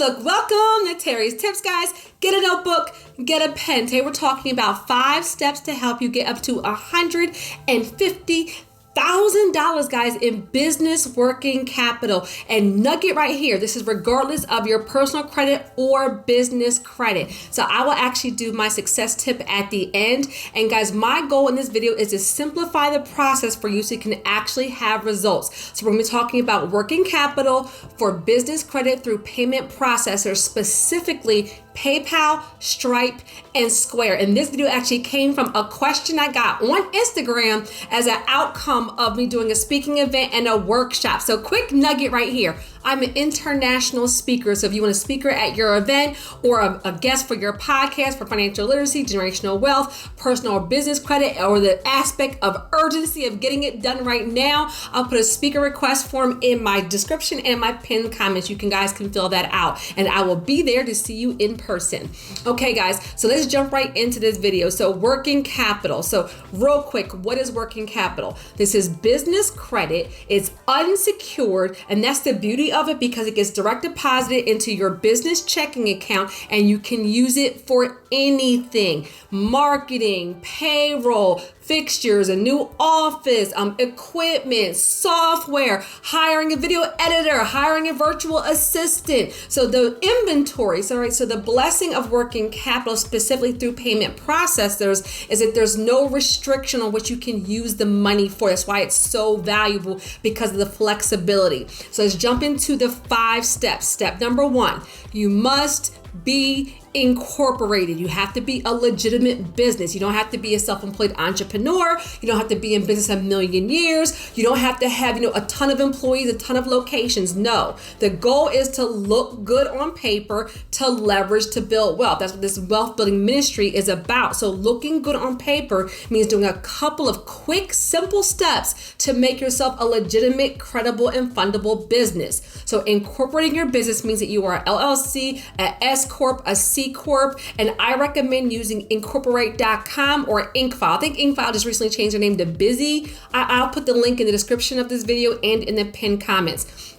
look, welcome to Terry's Tips, guys. Get a notebook, get a pen. Today we're talking about 5 steps to help you get up to $150,000, guys, in business working capital. And nugget right here, this is regardless of your personal credit or business credit. So I will actually do my success tip at the end. And guys, my goal in this video is to simplify the process for you so you can actually have results. So we're going to be talking about working capital for business credit through payment processors, specifically PayPal, Stripe, and Square. And this video actually came from a question I got on Instagram as an outcome of me doing a speaking event and a workshop. So quick nugget right here. I'm an international speaker. So if you want a speaker at your event or a guest for your podcast for financial literacy, generational wealth, personal or business credit, or the aspect of urgency of getting it done right now, I'll put a speaker request form in my description and my pinned comments. You guys can fill that out and I will be there to see you in person. Okay, guys, so let's jump right into this video. So working capital. So real quick, what is working capital? This is business credit. It's unsecured, and that's the beauty of it because it gets direct deposited into your business checking account and you can use it for anything: marketing, payroll, fixtures, a new office, equipment, software, hiring a video editor, hiring a virtual assistant. So the inventory, so the blessing of working capital specifically through payment processors is that there's no restriction on what you can use the money for. That's why it's so valuable, because of the flexibility. So let's jump into the 5 steps. Step number 1, you must be incorporated. You have to be a legitimate business. You don't have to be a self-employed entrepreneur. You don't have to be in business a million years. You don't have to have, a ton of employees, a ton of locations. No, the goal is to look good on paper, to leverage, to build wealth. That's what this wealth building ministry is about. So looking good on paper means doing a couple of quick, simple steps to make yourself a legitimate, credible, and fundable business. So incorporating your business means that you are an LLC, an S Corp, a C Corp, and I recommend using incorporate.com or Inkfile. I think Inkfile just recently changed their name to Busy. I'll put the link in the description of this video and in the pinned comments.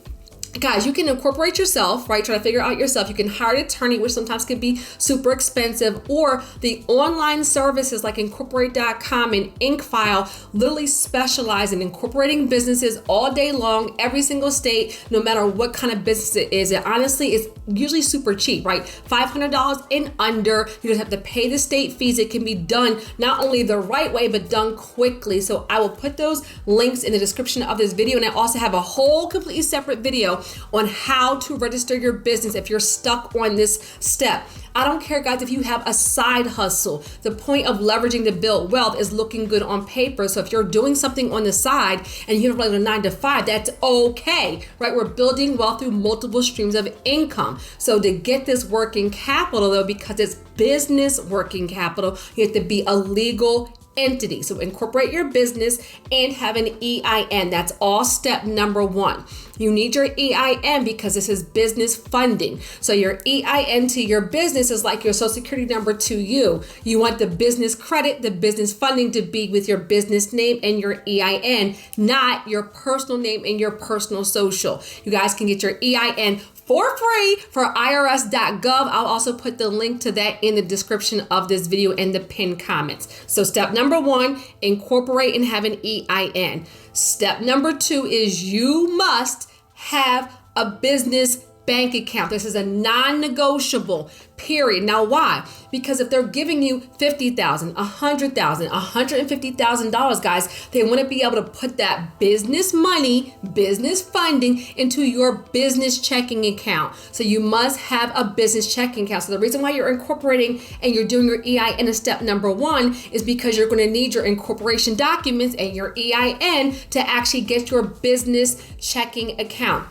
Guys, you can incorporate yourself, right? Try to figure out yourself. You can hire an attorney, which sometimes can be super expensive, or the online services like incorporate.com and Inkfile literally specialize in incorporating businesses all day long, every single state, no matter what kind of business it is. And honestly, it's usually super cheap, right? $500 and under. You don't have to pay the state fees. It can be done not only the right way, but done quickly. So I will put those links in the description of this video. And I also have a whole completely separate video on how to register your business if you're stuck on this step. I don't care, guys, if you have a side hustle. The point of leveraging to build wealth is looking good on paper. So if you're doing something on the side and you have like a 9 to 5, that's okay, right? We're building wealth through multiple streams of income. So to get this working capital, though, because it's business working capital, you have to be a legal entity. So incorporate your business and have an EIN. That's all step number 1. You need your EIN because this is business funding. So your EIN to your business is like your social security number to you. You want the business credit, the business funding to be with your business name and your EIN, not your personal name and your personal social. You guys can get your EIN for free for irs.gov. I'll also put the link to that in the description of this video in the pinned comments. So step number 1, incorporate and have an EIN. Step number 2 is you must have a business bank account. This is a non-negotiable, period. Now, why? Because if they're giving you $50,000, $100,000, $150,000, guys, they want to be able to put that business money, business funding into your business checking account. So you must have a business checking account. So the reason why you're incorporating and you're doing your EIN in step number 1 is because you're going to need your incorporation documents and your EIN to actually get your business checking account.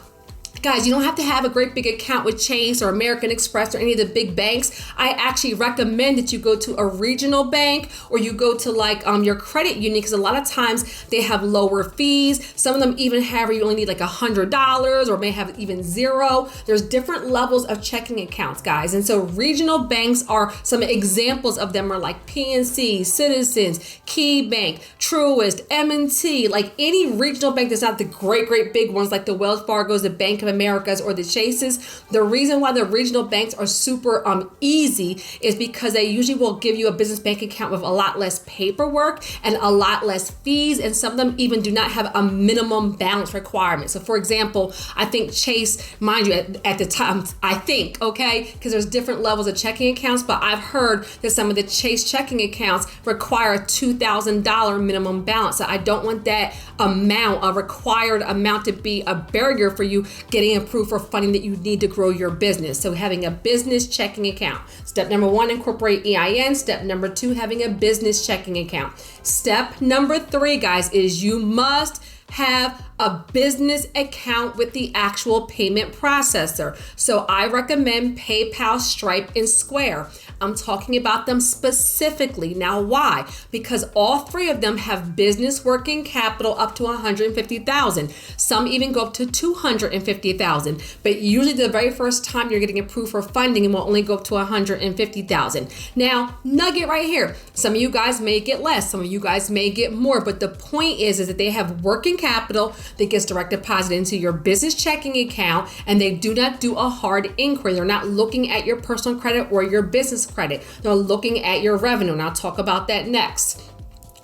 Guys, you don't have to have a great big account with Chase or American Express or any of the big banks. I actually recommend that you go to a regional bank or you go to like your credit union, because a lot of times they have lower fees. Some of them even have where you only need like $100 or may have even $0. There's different levels of checking accounts, guys. And so regional banks are some examples of them are like PNC, Citizens, Key Bank, Truist, M&T, like any regional bank that's not the great big ones like the Wells Fargo's, the Bank of Americas or the Chases. The reason why the regional banks are super easy is because they usually will give you a business bank account with a lot less paperwork and a lot less fees, and some of them even do not have a minimum balance requirement. So for example, I think Chase, mind you, at the time, I think, okay, because there's different levels of checking accounts, but I've heard that some of the Chase checking accounts require a $2,000 minimum balance. So I don't want that amount, a required amount, to be a barrier for you getting approved for funding that you need to grow your business. So having a business checking account. Step number 1, incorporate EIN. Step number 2, having a business checking account. Step number 3, guys, is you must have a business account with the actual payment processor. So I recommend PayPal, Stripe, and Square. I'm talking about them specifically. Now, why? Because all 3 of them have business working capital up to $150,000. Some even go up to $250,000. But usually the very first time you're getting approved for funding, it will only go up to $150,000. Now, nugget right here. Some of you guys may get less. Some of you guys may get more. But the point is that they have working capital that gets direct deposited into your business checking account, and they do not do a hard inquiry. They're not looking at your personal credit or your business credit. They're looking at your revenue, and I'll talk about that next.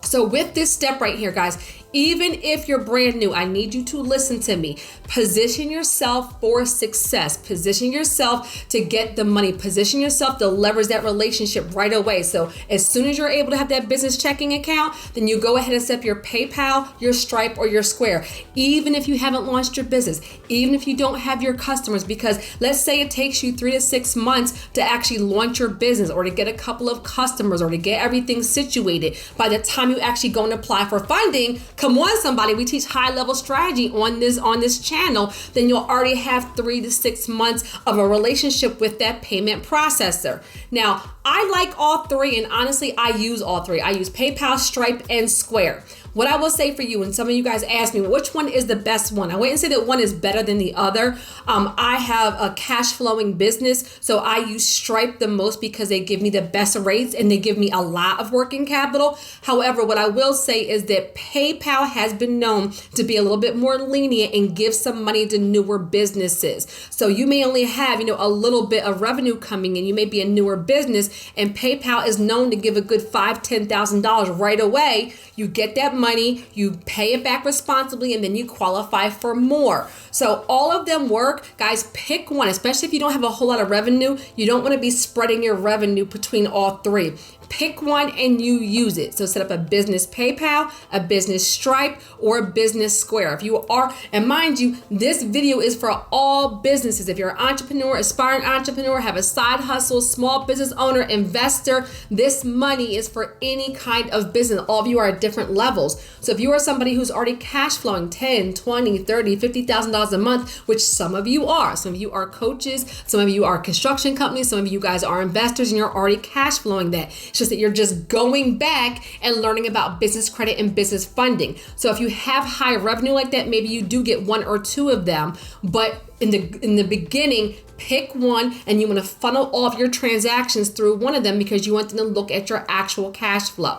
So with this step right here, guys, even if you're brand new, I need you to listen to me. Position yourself for success. Position yourself to get the money. Position yourself to leverage that relationship right away. So as soon as you're able to have that business checking account, then you go ahead and set up your PayPal, your Stripe, or your Square. Even if you haven't launched your business, even if you don't have your customers, because let's say it takes you 3 to 6 months to actually launch your business, or to get a couple of customers, or to get everything situated. By the time you actually go and apply for funding, come on, somebody, we teach high level strategy on this channel, then you'll already have 3 to 6 months of a relationship with that payment processor. Now, I like all 3, and honestly, I use all 3. I use PayPal, Stripe, and Square. What I will say for you, and some of you guys ask me, which one is the best one? I wouldn't say that one is better than the other. I have a cash flowing business, so I use Stripe the most because they give me the best rates and they give me a lot of working capital. However, what I will say is that PayPal has been known to be a little bit more lenient and give some money to newer businesses. So you may only have, a little bit of revenue coming in. You may be a newer business, and PayPal is known to give a good $5,000, $10,000 right away. You get that money, you pay it back responsibly, and then you qualify for more. So all of them work. Guys, pick one, especially if you don't have a whole lot of revenue. You don't want to be spreading your revenue between all 3. Pick one and you use it. So set up a business PayPal, a business Stripe, or a business Square. If you are, and mind you, this video is for all businesses. If you're an entrepreneur, aspiring entrepreneur, have a side hustle, small business owner, investor, this money is for any kind of business. All of you are at different levels. So if you are somebody who's already cash flowing $10, $20, $30, $50,000 a month, which some of you are. Some of you are coaches, some of you are construction companies, some of you guys are investors, and you're already cash flowing that. Just that you're just going back and learning about business credit and business funding. So if you have high revenue like that, maybe you do get 1 or 2 of them, but in the beginning, pick one, and you want to funnel all of your transactions through one of them because you want them to look at your actual cash flow.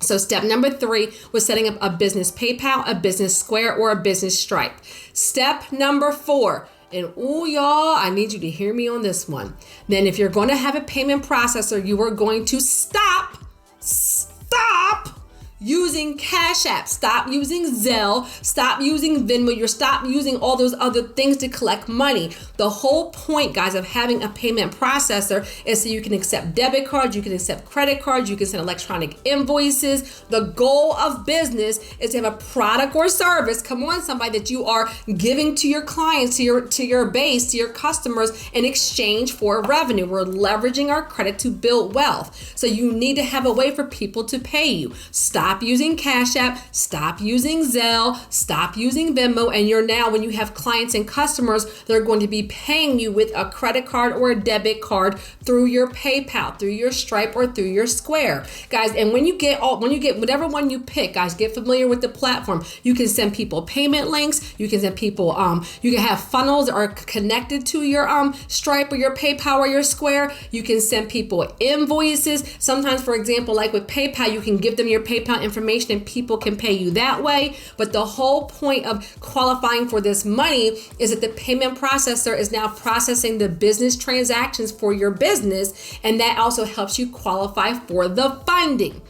So step number 3 was setting up a business PayPal, a business Square, or a business Stripe. Step number 4. And y'all, I need you to hear me on this one. Then if you're going to have a payment processor, you are going to stop using Cash App, stop using Zelle, stop using Venmo, you stop using all those other things to collect money. The whole point, guys, of having a payment processor is so you can accept debit cards, you can accept credit cards, you can send electronic invoices. The goal of business is to have a product or service, come on somebody, that you are giving to your clients, to your base, to your customers in exchange for revenue. We're leveraging our credit to build wealth. So you need to have a way for people to pay you. Stop using Cash App, stop using Zelle, stop using Venmo, and you're now, when you have clients and customers, they're going to be paying you with a credit card or a debit card through your PayPal, through your Stripe, or through your Square. Guys, and when you get whatever one you pick, guys, get familiar with the platform. You can send people payment links, you can send people, you can have funnels that are connected to your Stripe or your PayPal or your Square. You can send people invoices. Sometimes, for example, like with PayPal, you can give them your PayPal PayPal information and people can pay you that way. But the whole point of qualifying for this money is that the payment processor is now processing the business transactions for your business, and that also helps you qualify for the funding.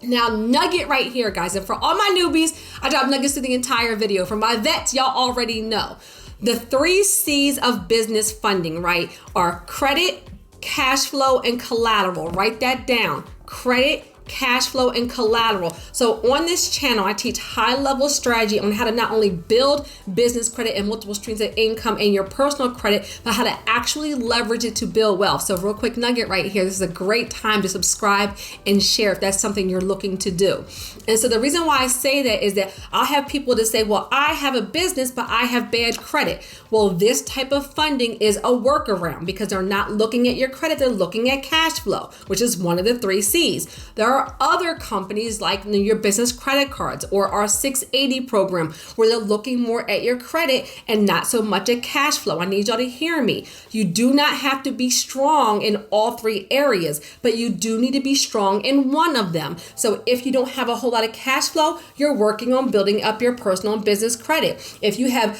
Now, nugget right here, guys, and for all my newbies, I drop nuggets through the entire video. For my vets, y'all already know. The 3 C's of business funding, right, are credit, cash flow, and collateral. Write that down. Credit, cash flow, and collateral. So on this channel, I teach high-level strategy on how to not only build business credit and multiple streams of income in your personal credit, but how to actually leverage it to build wealth. So real quick nugget right here. This is a great time to subscribe and share if that's something you're looking to do. And so the reason why I say that is that I'll have people to say, well, I have a business, but I have bad credit. Well, this type of funding is a workaround because they're not looking at your credit, they're looking at cash flow, which is one of the 3 C's. There are other companies like your business credit cards or our 680 program where they're looking more at your credit and not so much at cash flow. I need y'all to hear me. You do not have to be strong in all 3 areas, but you do need to be strong in one of them. So if you don't have a whole lot of cash flow, you're working on building up your personal and business credit. If you have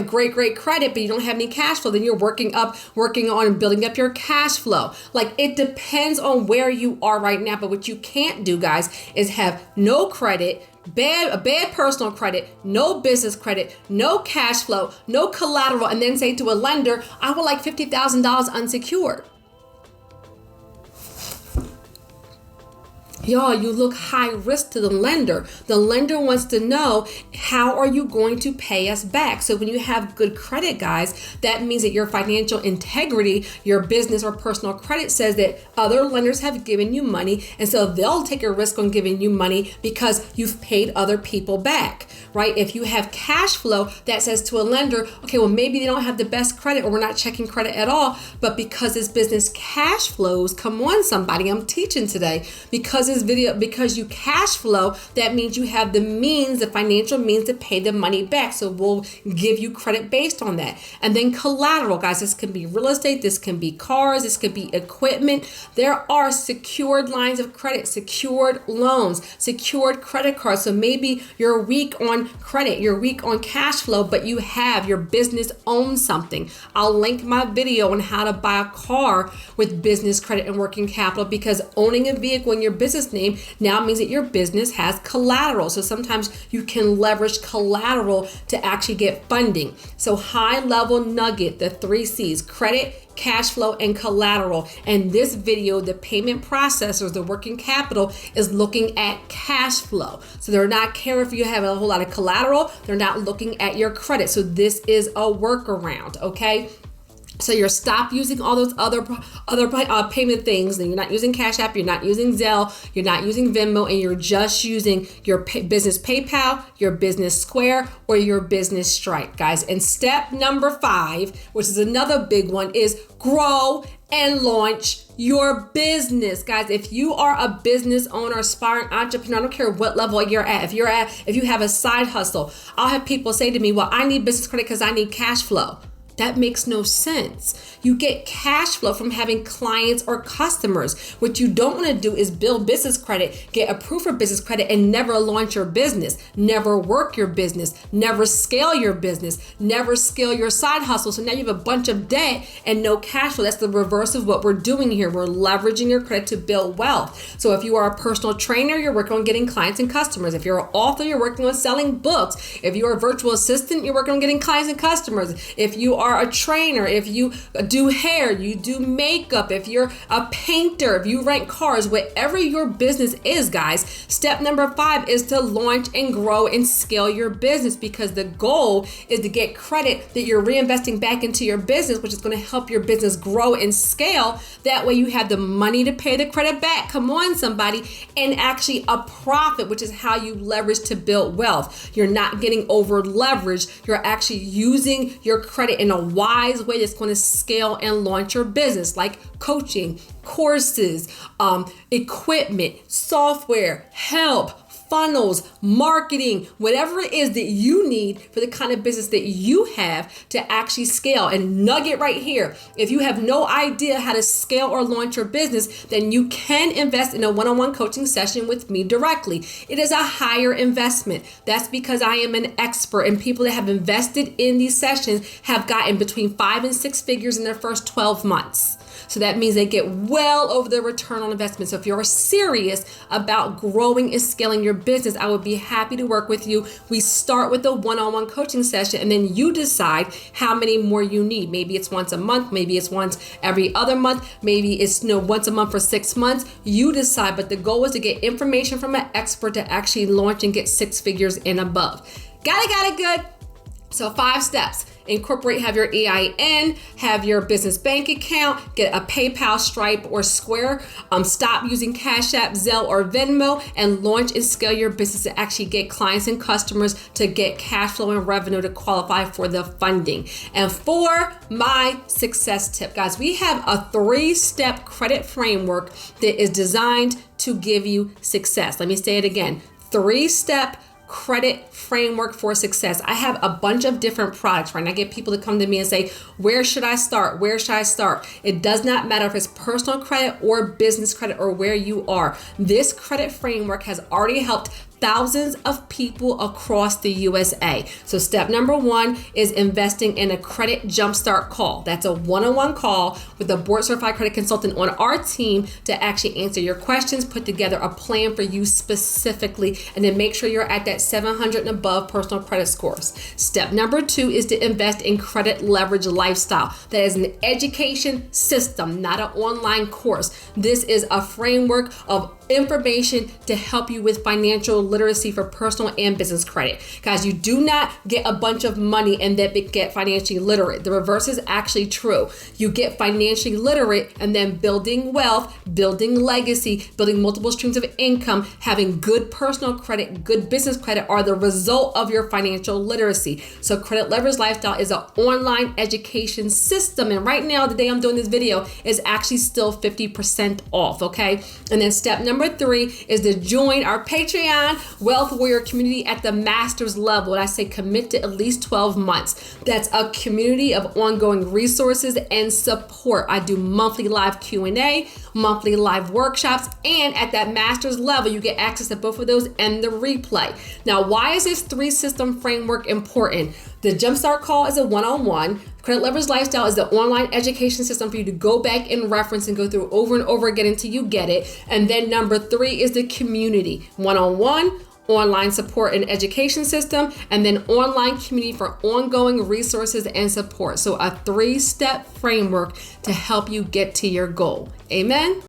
great credit, but you don't have any cash flow, then you're working on building up your cash flow. Like, it depends on where you are right now. But what you can't do, guys, is have no credit, a bad personal credit, no business credit, no cash flow, no collateral, and then say to a lender, I would like $50,000 unsecured. Y'all, you look high risk to the lender. The lender wants to know, how are you going to pay us back? So when you have good credit, guys, that means that your financial integrity, your business or personal credit says that other lenders have given you money. And so they'll take a risk on giving you money because you've paid other people back, right? If you have cash flow, that says to a lender, okay, well, maybe they don't have the best credit or we're not checking credit at all. But because this business cash flows, come on, somebody, I'm teaching today, because you cash flow, that means you have the means, the financial means to pay the money back. So we'll give you credit based on that. And then collateral, guys, this can be real estate, this can be cars, this could be equipment. There are secured lines of credit, secured loans, secured credit cards. So maybe you're weak on credit, you're weak on cash flow, but your business owns something. I'll link my video on how to buy a car with business credit and working capital, because owning a vehicle in your business name now means that your business has collateral. So sometimes you can leverage collateral to actually get funding. So high level nugget, the 3 C's, credit, cash flow, and collateral. And this video, the payment processors, the working capital, is looking at cash flow. So they're not caring if you have a whole lot of collateral. They're not looking at your credit. So this is a workaround, okay? So you're stop using all those other payment things, and you're not using Cash App, you're not using Zelle, you're not using Venmo, and you're just using your business PayPal, your business Square, or your business Stripe, guys. And step number 5, which is another big one, is grow and launch your business. Guys, if you are a business owner, aspiring entrepreneur, I don't care what level you're at, if you have a side hustle, I'll have people say to me, well, I need business credit because I need cash flow. That makes no sense. You get cash flow from having clients or customers. What you don't want to do is build business credit, get approved for business credit, and never launch your business, never work your business, never scale your business, never scale your side hustle. So now you have a bunch of debt and no cash flow. That's the reverse of what we're doing here. We're leveraging your credit to build wealth. So if you are a personal trainer, you're working on getting clients and customers. If you're an author, you're working on selling books. If you're a virtual assistant, you're working on getting clients and customers. If you are a trainer, if you do hair, you do makeup, if you're a painter, if you rent cars, whatever your business is, guys, step number 5 is to launch and grow and scale your business, because the goal is to get credit that you're reinvesting back into your business, which is going to help your business grow and scale. That way you have the money to pay the credit back, come on somebody, and actually a profit, which is how you leverage to build wealth. You're not getting over leveraged. You're actually using your credit in a wise way that's going to scale and launch your business, like coaching, courses, equipment, software, help, funnels, marketing, whatever it is that you need for the kind of business that you have to actually scale. And nugget right here, if you have no idea how to scale or launch your business, then you can invest in a one-on-one coaching session with me directly. It is a higher investment. That's because I am an expert, and people that have invested in these sessions have gotten between 5 and 6 figures in their first 12 months. So that means they get well over their return on investment. So if you're serious about growing and scaling your business, I would be happy to work with you. We start with a one-on-one coaching session, and then you decide how many more you need. Maybe it's once a month, maybe it's once every other month, maybe it's once a month for 6 months. You decide, but the goal is to get information from an expert to actually launch and get 6 figures and above. Got it, good. So 5 steps. Incorporate, have your EIN, have your business bank account, get a PayPal, Stripe, or Square, stop using Cash App, Zelle, or Venmo, and launch and scale your business to actually get clients and customers to get cash flow and revenue to qualify for the funding. And for my success tip, guys, we have a 3-step credit framework that is designed to give you success. Let me say it again. 3-step credit framework for success. I have a bunch of different products, right? And I get people to come to me and say, where should I start? Where should I start? It does not matter if it's personal credit or business credit or where you are. This credit framework has already helped thousands of people across the USA. So step number 1 is investing in a credit jumpstart call. That's a one-on-one call with a board certified credit consultant on our team to actually answer your questions, put together a plan for you specifically, and then make sure you're at that 700 and above personal credit scores. Step number 2 is to invest in credit leverage lifestyle. That is an education system, not an online course. This is a framework of information to help you with financial literacy for personal and business credit. Guys, you do not get a bunch of money and then get financially literate. The reverse is actually true. You get financially literate and then building wealth, building legacy, building multiple streams of income, having good personal credit, good business credit are the result of your financial literacy. So Credit Leverage Lifestyle is an online education system. And right now, the day I'm doing this video is actually still 50% off, okay? And then step number 3 is to join our Patreon Wealth Warrior community at the master's level. And I say commit to at least 12 months. That's a community of ongoing resources and support. I do monthly live Q&A, monthly live workshops, and at that master's level, you get access to both of those and the replay. Now, why is this 3-system framework important? The Jumpstart call is a one-on-one. Credit Leverage Lifestyle is the online education system for you to go back and reference and go through over and over again until you get it. And then number 3 is the community. One-on-one, online support and education system, and then online community for ongoing resources and support. So a 3-step framework to help you get to your goal. Amen.